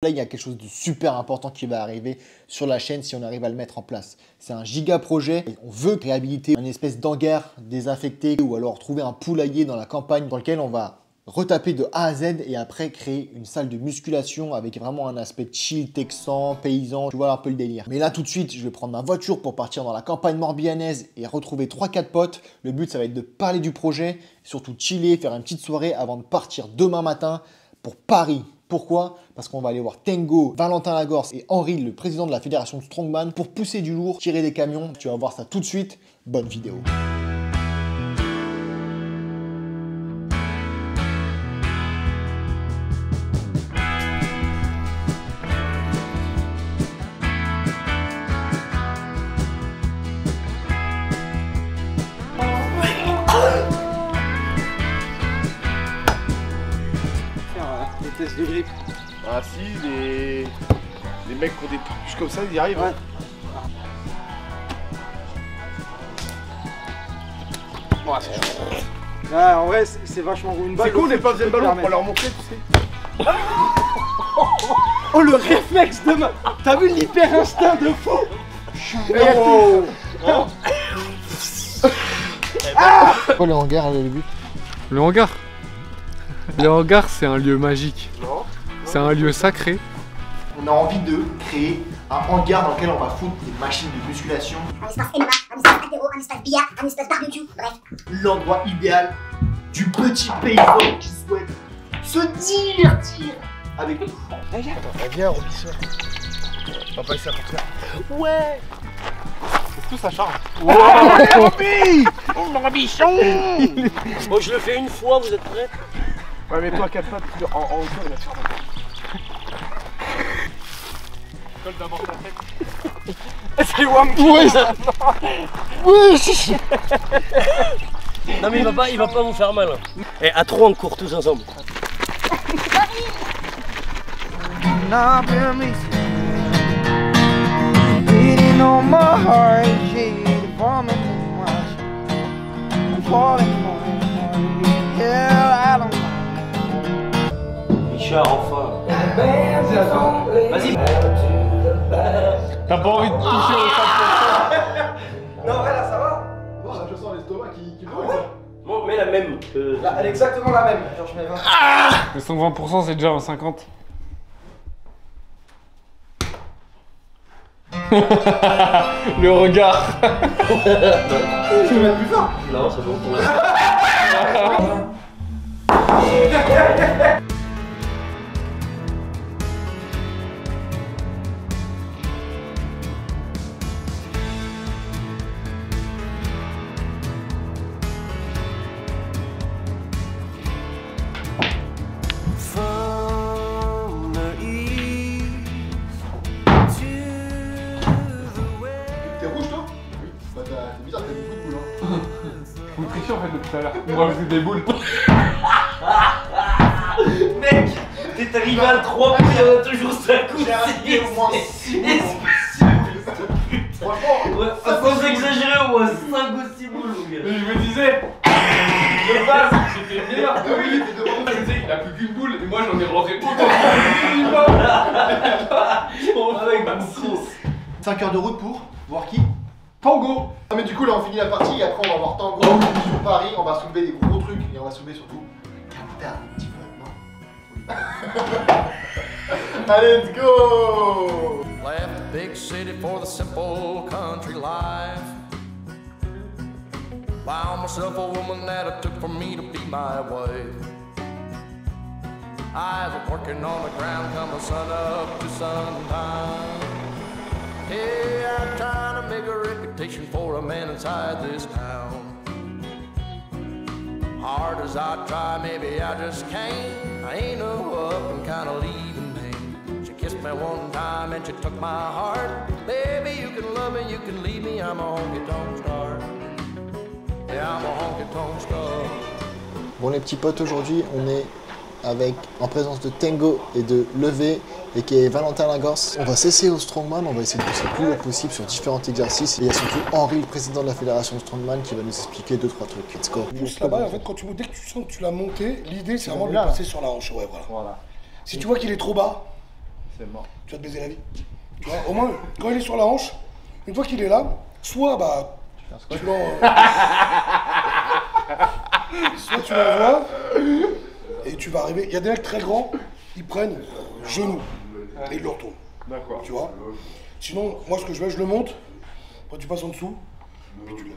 Là, il y a quelque chose de super important qui va arriver sur la chaîne si on arrive à le mettre en place. C'est un giga projet. Et on veut réhabiliter une espèce d'hangar désaffecté ou alors trouver un poulailler dans la campagne dans lequel on va retaper de A à Z et après créer une salle de musculation avec vraiment un aspect chill, texan, paysan, tu vois un peu le délire. Mais là tout de suite, je vais prendre ma voiture pour partir dans la campagne morbihanaise et retrouver 3-4 potes. Le but, ça va être de parler du projet, surtout chiller, faire une petite soirée avant de partir demain matin pour Paris. Pourquoi? Parce qu'on va aller voir Tengo, Valentin Lagorce et Henri, le président de la fédération Strongman, pour pousser du lourd, tirer des camions. Tu vas voir ça tout de suite. Bonne vidéo. De grip. Ah si, les mecs qui ont des touches comme ça, ils y arrivent. Ouais. Bon, c'est chaud. Ah, en vrai, c'est vachement une balle. C'est cool, on n'est pas deuxième ballon pour leur montrer, tu sais. Oh, le réflexe de ma... T'as vu l'hyper instinct de fou? Oh. Quoi le hangar, le but? Le hangar. Le hangar, c'est un lieu magique. Non. C'est un lieu sacré. On a envie de créer un hangar dans lequel on va foutre des machines de musculation. Un espace MMA, un espace apéro, un espace billard, un espace barbecue, bref. L'endroit idéal du petit paysan qui souhaite se divertir avec nous. Viens, Robinson. On va pas laisser la portière. Ouais. C'est tout, ça charge. Bon, je le fais une fois, vous êtes prêts? Ouais, mais toi, 4 pattes en hauteur, il va te faire mal. Colle d'abord ta tête. C'est Wampi. Non mais il va pas vous faire mal. Et à 3 on court tous ensemble. Richard, enfin. Vas-y. T'as pas envie de toucher au 5%? Non, ouais, là, ça va? Non, là, je sens l'estomac qui brûle. Bon, mets la même. Là, elle est exactement la même. Attends, je mets 20. Le 120%, c'est déjà un 50. Le regard. Tu peux mettre plus fort? Non, c'est bon pour l'instant. T'es rouge, toi? Oui. Bah, c'est bizarre, t'as beaucoup de boules, hein. Vous trichez en fait depuis tout à l'heure. Moi, je fais des boules. Mec, t'es arrivé à 3 puis il y en a toujours 5 coups. J'ai raté au moins 6 boules. Franchement, Ouais, faut exagérer au moins 5 ou 6 boules, mon gars. Mais je me disais, de base, j'étais meilleur. ah oui, t'es devant nous. Je me disais, il a plus qu'une boule et moi j'en ai rentré autant. Avec 5 heures de route pour voir qui? Tango. Ah, mais du coup, là, on finit la partie et après, on va voir Tango sur Paris. On va soulever des gros trucs et on va soulever surtout Captain un petit peu, non? Allez, let's go! Left the big city for the simple country life. Found myself a woman that it took for me to be my wife. I was working on the ground come sun up to sundown. Hey, I'm trying to make a reputation for a man inside this town. Hard as I try, maybe I just can't. I ain't no up and kinda leaving me. She kissed me one time and she took my heart. Baby, you can love me, you can leave me. I'm a honky-tonk star. Yeah, I'm a honky-tonk star. Bon les petits potes, aujourd'hui on est en présence de Tengo et de Levé et qui est Valentin Lagorce. On va s'essayer au Strongman, on va essayer de pousser le plus lourd possible sur différents exercices. Et il y a surtout Henri, le président de la fédération Strongman, qui va nous expliquer 2-3 trucs. Let's go. Pousse là-bas, en fait, dès que tu sens que tu l'as monté, l'idée c'est vraiment de le passer sur la hanche. Ouais, voilà. Si tu vois qu'il est trop bas, C'est mort. Tu vas te baiser la vie. Tu vois, au moins, quand il est sur la hanche, une fois qu'il est là, soit bah. Tu soit tu l'envoies et tu vas arriver. Il y a des mecs très grands, ils prennent genou et ils le retournent. D'accord. Tu vois. Sinon, moi ce que je fais, je le monte, après tu passes en dessous, puis tu lèves.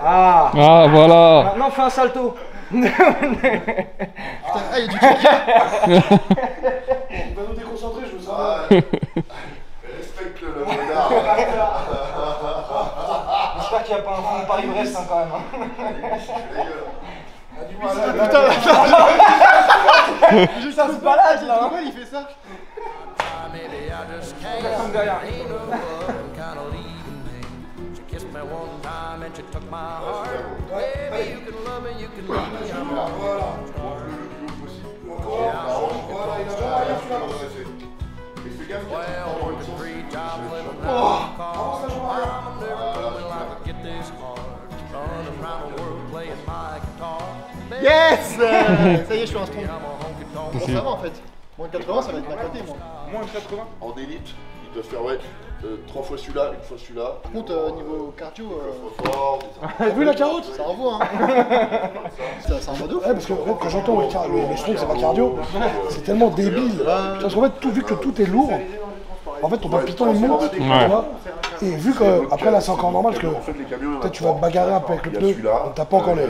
Ah. Ah, voilà. Maintenant, fais un salto. Putain, ah, il y a du truc. On va nous déconcentrer, je veux savoir. Respecte le regard. J'espère qu'il n'y a pas un fond de Paris-Brest quand même. Putain, Juste ça se balade là. pourquoi il fait ça? Maybe I just can't. Comme derrière. Ain't no love kind of leaving me. She kissed me one time and she took my heart. Baby, you can love me, you can leave me. I'm on Voilà. Voilà, il a rien fait là. well, working 3 jobs, living round the car. I'm never coming like I get this hard. Running around the world playing my guitar. Yes. Ça y est, je suis un strong. I'm a honky tonk. Bon, ça va en fait. Moins de 80, ça va être ma côté, moi. Moins de 80 en élite, ils doivent faire 3 fois celui-là, une fois celui-là. Par contre, niveau cardio, Fort, T'as vu la carotte? ça envoie, hein. Ça envoie de ouf. Ouais, parce que en fait, quand j'entends le strong, c'est pas cardio, c'est tellement débile. Parce qu'en fait, vu que tout est lourd, en fait, ton palpitant il monte. Tu vois. Et vu que, après là, c'est encore normal parce que peut-être tu vas te bagarrer un peu avec le pneu, donc t'as pas encore les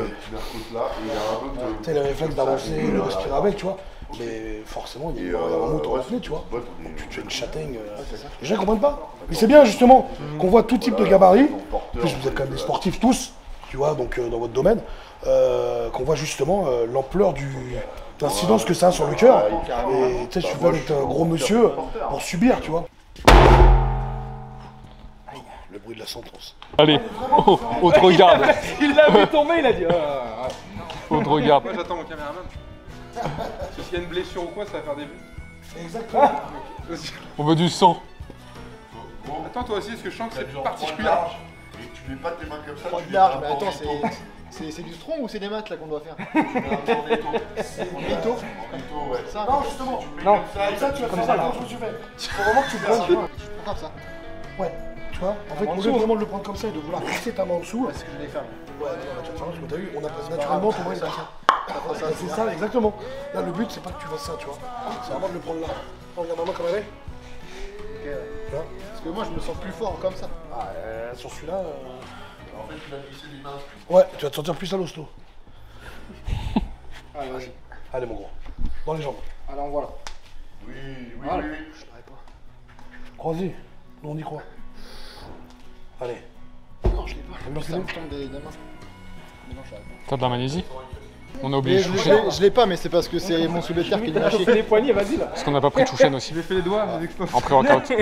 réflexes d'avancer, de respirer avec, tu vois. Mais forcément, il y a un mot reflet, tu vois. Donc tu te fais une châtaigne. Les gens ne comprennent pas. Mais c'est bien justement qu'on voit tout type de gabarit. En plus, vous êtes quand même des sportifs tous, tu vois, donc dans votre domaine, qu'on voit justement l'ampleur de l'incidence que ça a sur le cœur. Et tu sais, tu vas avec un gros monsieur pour subir, tu vois. Le bruit de la sentence. Allez, autre garde. Il l'a vu tomber, il a dit. Autre garde. Moi j'attends mon caméraman. S'il y a une blessure ou quoi, ça va faire des vues. Exactement. On veut du sang. Attends, toi aussi, est-ce que je sens que c'est particulier? Et tu mets pas tes mains comme ça. Pas de large, mais attends, c'est du strong ou c'est des maths là qu'on doit faire? Mytho, ouais. Ça, Non, justement. Non. Ça, tu vas faire ça, comment tu fais? Faut vraiment que tu prennes. je prends comme ça. Ouais, tu vois, en fait, au lieu vraiment de le prendre comme ça et de vouloir fixer ta main en dessous, C'est ce que je vais faire. ouais, non, tu vas faire parce que t'as vu, on a naturellement ton bras il est comme ça. C'est ça, exactement. Là, le but, c'est pas que tu fasses ça, tu vois. C'est vraiment de le prendre là. Regarde ma main comme elle est. Ok, ouais. Parce que moi, je me sens plus fort comme ça. Ah, sur celui-là. En fait, tu vas glisser les mains. Ouais, tu vas te sentir plus à l'hosto. Allez, vas-y. Allez, mon gros. Dans les jambes. Allez, on voit là. Oui, oui, Voilà. oui. Je l'aurais pas. Crois-y. Nous, on y croit. Allez. Non, je l'ai pas. T'as vu Ça le me tombe des mains. Mais non, je l'aurais pas. T'as de la magnésie? On a Mais oublié je Chouchen. l'ai pas, mais c'est parce que c'est mon soulevé de terre qui est lâché. Fais les poignets, vas-y là. Parce qu'on n'a pas pris de Chouchen aussi. J'ai fait les doigts, les explosions. En pré-workout.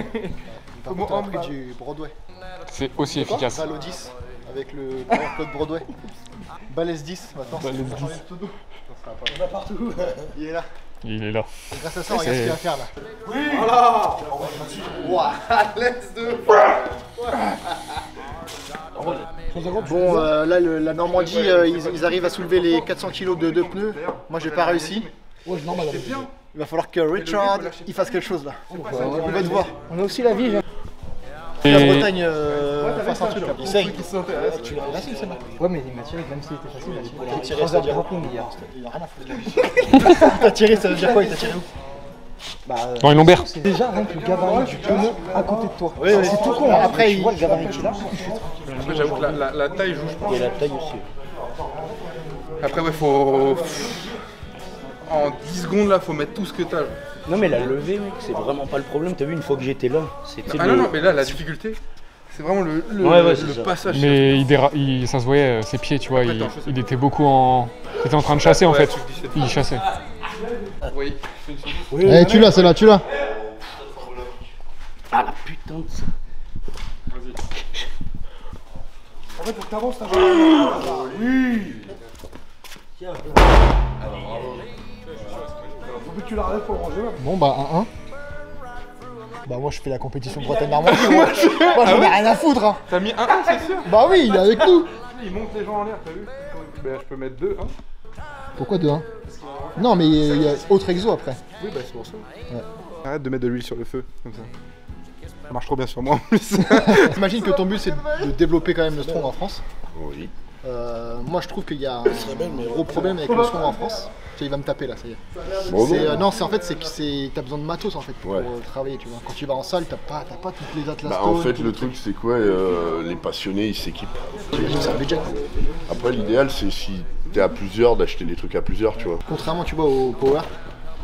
Par contre, on a pris du Broadway. C'est aussi efficace. Balle au 10 avec le code Broadway. Balèze 10 maintenant. Balèze 10. On va partout. Il est là. Il est là. Et grâce à ça, regarde ce qu'il va faire là. Bon, là, la Normandie, ils arrivent à soulever les 400 kg de pneus. Moi, j'ai pas réussi. Ouais, c'est normal. Il va falloir que Richard il fasse quelque chose là. On va te voir. On a aussi la vie. La Et Bretagne fasse un truc. Essaye. Tu l'as facile, c'est mal. Ouais, mais il m'a tiré, même s'il était facile, il a tiré. Il a tiré, ça veut dire quoi? hier. Il a rien à foutre. Il t'a tiré, ça veut dire quoi? Il t'a tiré où? dans les lombaires. C'est déjà rien que le gabarit du pneu à côté de toi. Oui, oui. C'est tout con. hein. Après, tu vois le gabarit qu'il a. Après, j'avoue que la taille joue, je pense. Et la taille aussi. Après, ouais, faut. En 10 secondes, là, faut mettre tout ce que t'as. Non mais la levée mec, c'est vraiment pas le problème, t'as vu une fois que j'étais là, c'était Ah non, non, mais là, la difficulté, c'est vraiment le passage. Mais ça se voyait, ses pieds, tu vois, il était beaucoup en... Il était en train de chasser en fait. Il chassait. Oui. Eh, tu l'as, celle-là, tu l'as. Ah la putain de ça. En fait, faut que t'avances ta jambe. Oui. Faut que tu la relèves pour le ranger. Bon, bah, 1-1. Bah, moi, je fais la compétition Bretagne-Normandie. Moi, j'en ai rien à foutre. Hein. T'as mis 1-1, c'est sûr? Bah, oui, il est avec nous. Il monte les gens en l'air, t'as vu? Ben, je peux mettre 2, hein. Pourquoi 2-1? Non, mais il y a autre exo après. Oui, bah c'est pour ça. Ouais. Arrête de mettre de l'huile sur le feu, comme ça. Ça marche trop bien sur moi en plus. J'imagine que ton but c'est de développer quand même le strong en France. Oui. Moi je trouve qu'il y a un gros problème avec le strong en France. Tiens, il va me taper là, ça y est. Bon, non, c'est en fait, c'est que t'as besoin de matos en fait pour travailler, tu vois. Quand tu vas en salle, t'as pas toutes les atlas. Bah, en fait, le truc c'est quoi, les passionnés ils s'équipent. C'est un budget. Après, l'idéal c'est si t'es à plusieurs d'acheter des trucs à plusieurs, tu vois. Contrairement, tu vois, au Power,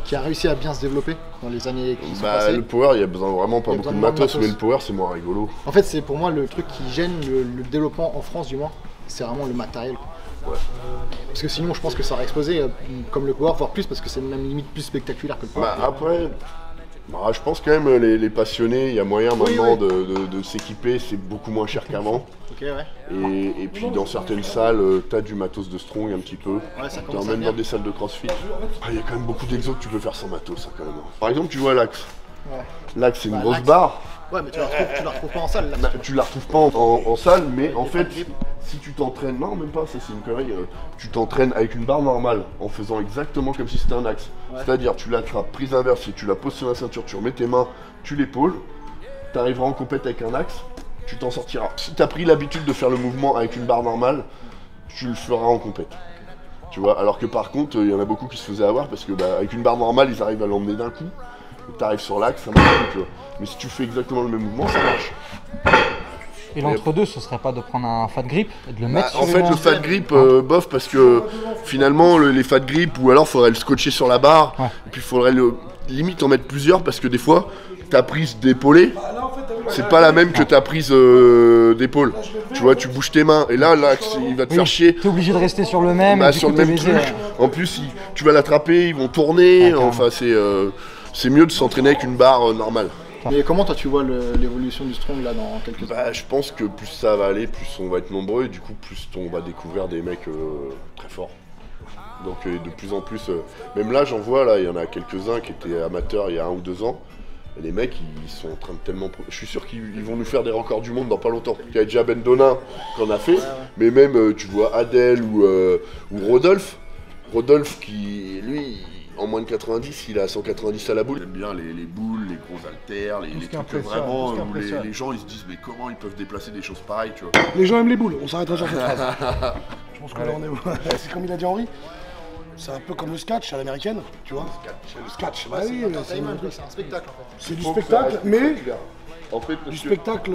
qui a réussi à bien se développer dans les années qui sont passées. Le Power, il y a besoin vraiment pas beaucoup de matos, mais le Power c'est moins rigolo. En fait, c'est pour moi le truc qui gêne le développement en France, du moins, c'est vraiment le matériel. Ouais. Parce que sinon, je pense que ça aurait explosé comme le Power, voire plus, parce que c'est même limite plus spectaculaire que le Power. Bah, après, je pense quand même les passionnés, il y a moyen maintenant de s'équiper, c'est beaucoup moins cher qu'avant. Ok, ouais. Et puis dans certaines salles, t'as du matos de strong un petit peu. Ouais, ça commence même dans des salles de crossfit. Il y a quand même beaucoup d'exos que tu peux faire sans matos, quand même. Par exemple, tu vois l'Axe. Ouais. L'Axe, c'est une grosse barre. Ouais, mais tu la retrouves pas en salle. Là, tu la retrouves pas en salle, mais en fait, si tu t'entraînes, non, même pas, ça c'est une connerie. Tu t'entraînes avec une barre normale, en faisant exactement comme si c'était un axe. Ouais. C'est-à-dire, tu l'attrapes, prise inverse, tu la poses sur la ceinture, tu remets tes mains, tu l'épaules, tu arriveras en compète avec un axe, tu t'en sortiras. Si tu as pris l'habitude de faire le mouvement avec une barre normale, tu le feras en compète. Tu vois, alors que par contre, il y en a beaucoup qui se faisaient avoir parce que avec une barre normale, ils arrivent à l'emmener d'un coup. Tu arrives sur l'axe, ça marche plus, tu vois. Mais si tu fais exactement le même mouvement, ça marche. Et l'entre-deux, ce serait pas de prendre un fat grip et de le mettre sur en fait, le fat grip, bof, parce que finalement, les fat grip, ou alors faudrait le scotcher sur la barre, et puis faudrait limite en mettre plusieurs, parce que des fois, ta prise d'épaulé, c'est pas la même que ta prise d'épaule. Tu vois, tu bouges tes mains, et là, il va te faire chier. T'es obligé de rester sur le même, sur le même truc. En plus, tu vas l'attraper, ils vont tourner, enfin, c'est mieux de s'entraîner avec une barre normale. Mais comment toi tu vois l'évolution du strong là dans quelques années? Je pense que plus ça va aller, plus on va être nombreux et du coup plus on va découvrir des mecs très forts. Donc de plus en plus, même là j'en vois, là il y en a quelques-uns qui étaient amateurs il y a 1 ou 2 ans. Et les mecs ils sont en train de tellement... Je suis sûr qu'ils vont nous faire des records du monde dans pas longtemps. Il y a déjà Ben Donin qu'on a fait, mais même tu vois Adèle ou Rodolphe. Rodolphe qui lui... En moins de 90, il a 190 à la boule. J'aime bien les boules, les gros haltères, les trucs vraiment où les gens ils se disent mais comment ils peuvent déplacer des choses pareilles, tu vois. Les gens aiment les boules, on s'arrêtera sur cette phrase. Je pense que là on est... C'est comme il a dit Henri, c'est un peu comme le sketch à l'américaine, tu vois. Le sketch, bah oui, c'est un spectacle en fait. C'est du spectacle, mais du spectacle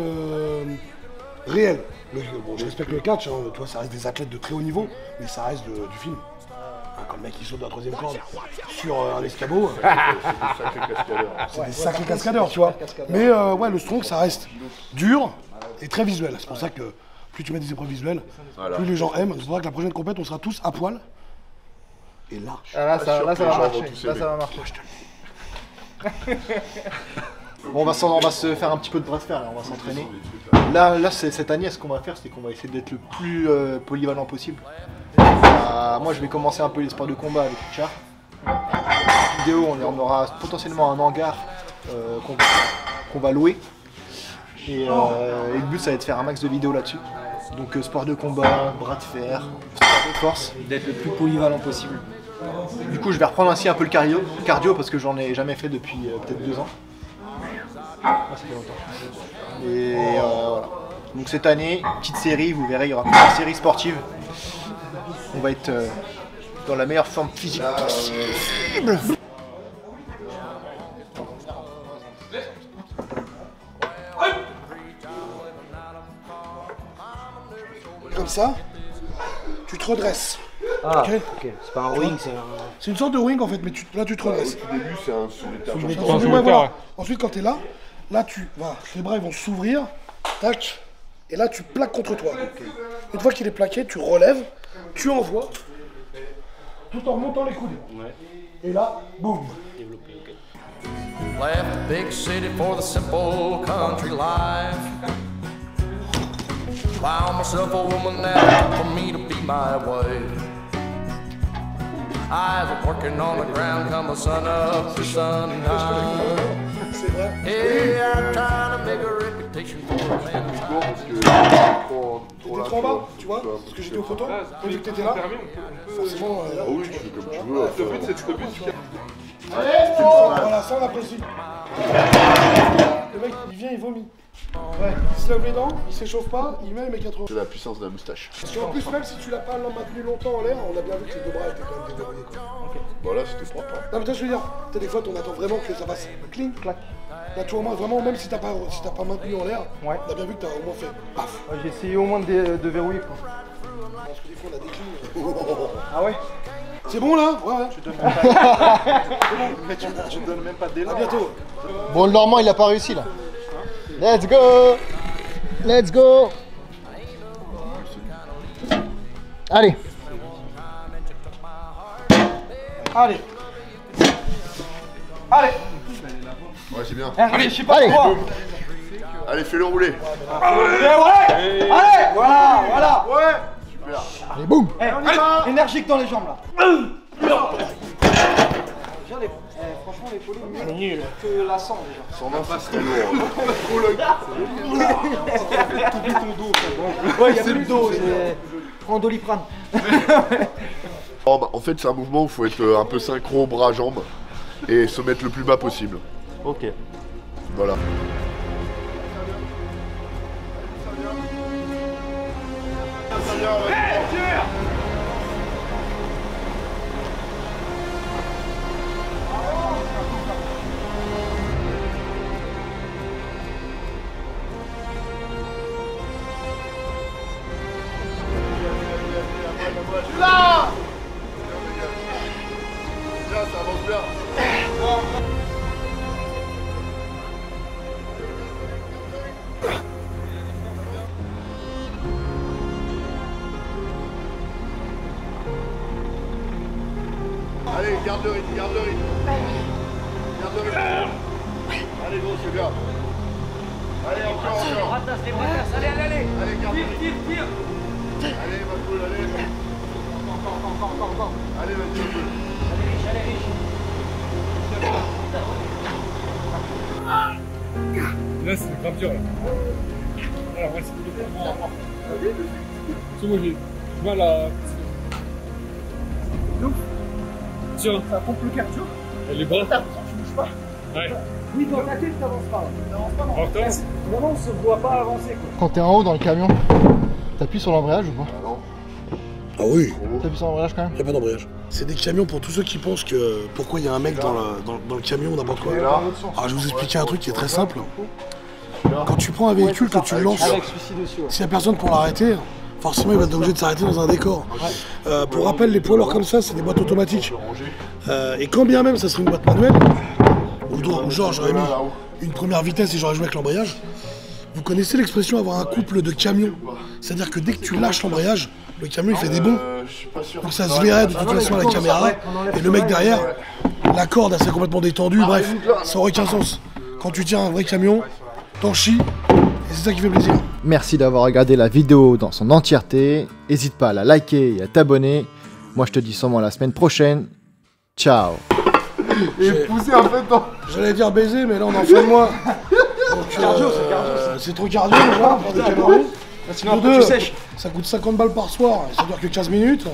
réel. Bon, je respecte le catch, hein, tu vois, ça reste des athlètes de très haut niveau, mais ça reste du film. Quand le mec il saute dans la 3ème corde sur un escabeau, c'est des sacrés cascadeurs, tu vois. Mais ouais, le strong ça reste dur et très visuel. C'est pour ça que plus tu mets des épreuves visuelles, plus les gens aiment. C'est pour ça que la prochaine compète, on sera tous à poil. Et là, ça va marcher. Là, ça va marcher. Bon, on va se faire un petit peu de bras de fer, là, on va s'entraîner. Là cette année, ce qu'on va faire, c'est qu'on va essayer d'être le plus polyvalent possible. Moi, je vais commencer un peu les sports de combat avec Richard. Vidéo, on aura potentiellement un hangar qu'on va louer. Et le but, ça va être de faire un max de vidéos là-dessus. Donc, sport de combat, bras de fer, sport de force. D'être le plus polyvalent possible. Du coup, je vais reprendre ainsi un peu le cardio parce que j'en ai jamais fait depuis peut-être 2 ans. Ça fait longtemps. Et voilà. Donc cette année, petite série, vous verrez, il y aura plusieurs séries sportives. On va être dans la meilleure forme physique possible. Comme ça, tu te redresses. Ah, ok. C'est pas un wing, c'est un... C'est une sorte de wing en fait, mais là tu te redresses. Au début, c'est un sous-état. Voilà. Ensuite, quand tu es là, les bras ils vont s'ouvrir, tac, et là tu plaques contre toi. Une fois qu'il est plaqué, tu relèves, tu envoies, tout en remontant les coudes. Et là, boum. Left the big city for the simple country life. Found myself a woman now for me to be my wife. I was working on the ground, come the sun up to sundown. Yeah, I'm trying to make a reputation for T'es trop en bas, tu vois, parce que j'étais aux photos, quand vu que t'étais là, forcément... Ah oui, tu fais comme tu veux. Le but, c'est le but. Voilà, ça on apprécie. Le mec, il vient, il vomit. Ouais, il se lève les dents, il s'échauffe pas, il met les 80. C'est la puissance de la moustache. Parce qu'en plus, même si tu l'as pas maintenu longtemps en l'air, on a bien vu que les deux bras étaient quand même déverrouillés. Voilà, c'était propre. Non mais toi je veux dire, t'as des fois on attend vraiment que ça passe clean, clac. Là tu vois, moi vraiment, même si t'as pas maintenu en l'air, on a bien vu que t'as au moins fait paf. Ouais, j'ai essayé au moins de verrouiller quoi. Parce que des fois on a des cleans. Ah ouais? C'est bon là? Ouais. Tu donnes même pas. Mais tu donnes même pas d'élan. À bientôt. Bon, le Normand, il a pas réussi là. Let's go! Let's go! Allez! Allez! Allez! Ouais, c'est bien. Allez, je sais pas quoi! Allez, fais-le rouler. Allez! Voilà! Ouais! Super. Allez, boum! Allez, énergique dans les jambes là! Franchement, les polis, mieux que la 100 déjà. 120, c'est très lourd. T'oublies ton dos. Ouais, il y a plus le dos. Prends Doliprane. Oh, bah, en fait, c'est un mouvement où il faut être un peu synchro, bras-jambes, et se mettre le plus bas possible. Ok. Voilà. Là! Bien, ça avance bien. Allez, garde le rythme, garde le rythme. Garde le rythme. Allez, gros, c'est bien. Allez, encore. Allez, garde le rythme. Tire. Allez, ma poule, allez. Encore. Allez, vas-y, ma poule. Allez, riche. Là, c'est grave dur, là. Alors, ouais, c'est moi, j'ai du mal à... Tiens. Ça pompe le cardio. Les bras. Tu bouges pas. Ouais. Oui, dans ta tête, t'avances pas. Vraiment, on se voit pas avancer quoi. Quand t'es en haut dans le camion, t'appuies sur l'embrayage ou pas? Ah oui. T'appuies sur l'embrayage quand même? Y'a pas d'embrayage. C'est des camions pour tous ceux qui pensent que pourquoi il y a un mec dans le camion ou n'importe quoi. Alors je vais vous expliquer un truc qui est très simple. Quand tu prends un véhicule, que tu le lances, s'il n'y a personne pour l'arrêter, forcément il va être obligé de s'arrêter dans un décor. Pour rappel, les poids lourds comme ça, c'est des boîtes automatiques. Et quand bien même ça serait une boîte manuelle, ou genre j'aurais mis une première vitesse et j'aurais joué avec l'embrayage, vous connaissez l'expression avoir un couple de camions. C'est-à-dire que dès que tu lâches l'embrayage, le camion il fait des bonds. Donc ça se verrait de toute façon à la caméra. Et le mec derrière, la corde elle s'est complètement détendue, bref, ça aurait aucun sens. Quand tu tiens un vrai camion, t'en chies, et c'est ça qui fait plaisir. Merci d'avoir regardé la vidéo dans son entièreté. N'hésite pas à la liker et à t'abonner. Moi je te dis sûrement la semaine prochaine. Ciao. Et pousser en fait dans... J'allais dire baiser, mais là on en fait de moi. Cardio, c'est trop cardio déjà, pour des calories. Sinon après tu sèches. Ça coûte 50 balles par soir, et ça dure que 15 minutes.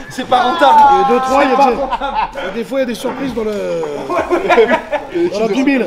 C'est pas rentable. Et 2-3, il y a des fois il y a des surprises dans le... dans la 10 000.